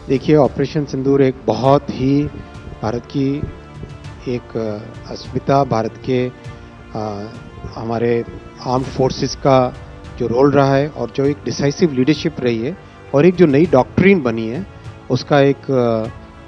देखिए, ऑपरेशन सिंदूर एक बहुत ही भारत की एक अस्मिता, भारत के हमारे आर्म्ड फोर्सेस का जो रोल रहा है और जो एक डिसाइसिव लीडरशिप रही है और एक जो नई डॉक्ट्रिन बनी है, उसका एक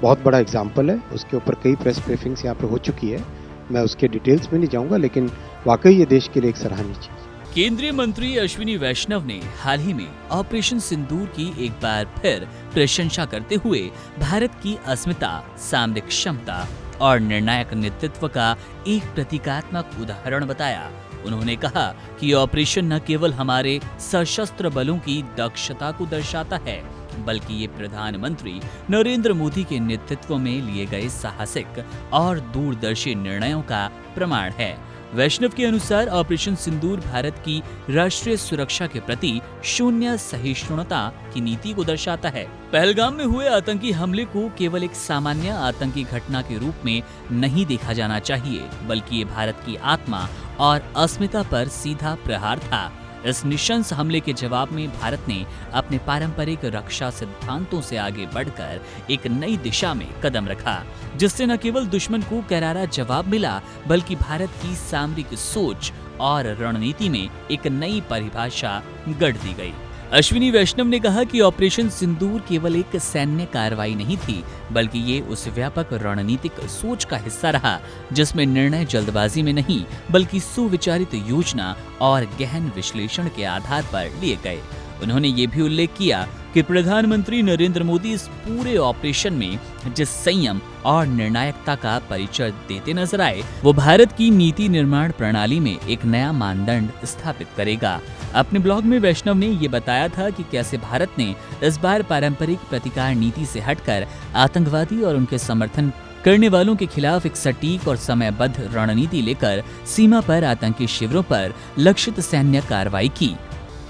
बहुत बड़ा एग्जाम्पल है। उसके ऊपर कई प्रेस ब्रीफिंग्स यहाँ पे हो चुकी है। मैं उसके डिटेल्स में नहीं जाऊँगा, लेकिन वाकई ये देश के लिए एक सराहनीय चीज़ है। केंद्रीय मंत्री अश्विनी वैष्णव ने हाल ही में ऑपरेशन सिंदूर की एक बार फिर प्रशंसा करते हुए भारत की अस्मिता, सामरिक क्षमता और निर्णायक नेतृत्व का एक प्रतीकात्मक उदाहरण बताया। उन्होंने कहा कि ऑपरेशन न केवल हमारे सशस्त्र बलों की दक्षता को दर्शाता है, बल्कि ये प्रधानमंत्री नरेंद्र मोदी के नेतृत्व में लिए गए साहसिक और दूरदर्शी निर्णयों का प्रमाण है। वैष्णव के अनुसार ऑपरेशन सिंदूर भारत की राष्ट्रीय सुरक्षा के प्रति शून्य सहिष्णुता की नीति को दर्शाता है। पहलगाम में हुए आतंकी हमले को केवल एक सामान्य आतंकी घटना के रूप में नहीं देखा जाना चाहिए, बल्कि ये भारत की आत्मा और अस्मिता पर सीधा प्रहार था। इस निशंस हमले के जवाब में भारत ने अपने पारंपरिक रक्षा सिद्धांतों से आगे बढ़कर एक नई दिशा में कदम रखा, जिससे न केवल दुश्मन को करारा जवाब मिला, बल्कि भारत की सामरिक सोच और रणनीति में एक नई परिभाषा गढ़ दी गई। अश्विनी वैष्णव ने कहा कि ऑपरेशन सिंदूर केवल एक सैन्य कार्रवाई नहीं थी, बल्कि ये उस व्यापक रणनीतिक सोच का हिस्सा रहा जिसमें निर्णय जल्दबाजी में नहीं, बल्कि सुविचारित योजना और गहन विश्लेषण के आधार पर लिए गए। उन्होंने ये भी उल्लेख किया कि प्रधानमंत्री नरेंद्र मोदी इस पूरे ऑपरेशन में जिस संयम और निर्णायकता का परिचय देते नजर आए, वो भारत की नीति निर्माण प्रणाली में एक नया मानदंड स्थापित करेगा। अपने ब्लॉग में वैष्णव ने ये बताया था कि कैसे भारत ने इस बार पारंपरिक प्रतिकार नीति से हटकर आतंकवादी और उनके समर्थन करने वालों के खिलाफ एक सटीक और समयबद्ध रणनीति लेकर सीमा पर आतंकी शिविरों पर लक्षित सैन्य कार्रवाई की।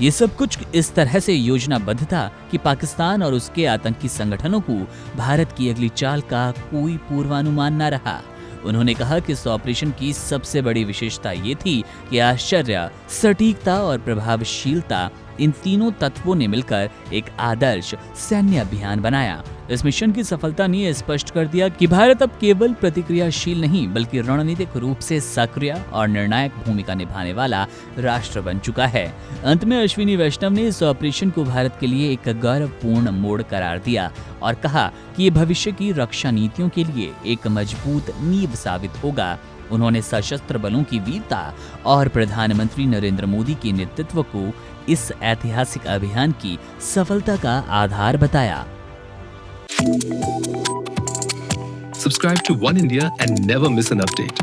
ये सब कुछ इस तरह से योजनाबद्ध था कि पाकिस्तान और उसके आतंकी संगठनों को भारत की अगली चाल का कोई पूर्वानुमान न रहा। उन्होंने कहा कि इस ऑपरेशन की सबसे बड़ी विशेषता ये थी कि आश्चर्य, सटीकता और प्रभावशीलता, इन तीनों तत्वों ने मिलकर एक आदर्श सैन्य अभियान बनाया। इस मिशन की सफलता ने यह स्पष्ट कर दिया कि भारत अब केवल प्रतिक्रियाशील नहीं, बल्कि रणनीतिक रूप से सक्रिय और निर्णायक भूमिका निभाने वाला राष्ट्र बन चुका है। अंत में अश्विनी वैष्णव ने इस ऑपरेशन को भारत के लिए एक गौरवपूर्ण मोड़ करार दिया और कहा कि ये भविष्य की रक्षा नीतियों के लिए एक मजबूत नींव साबित होगा। उन्होंने सशस्त्र बलों की वीरता और प्रधानमंत्री नरेंद्र मोदी के नेतृत्व को इस ऐतिहासिक अभियान की सफलता का आधार बताया। Subscribe to One India and never miss an update.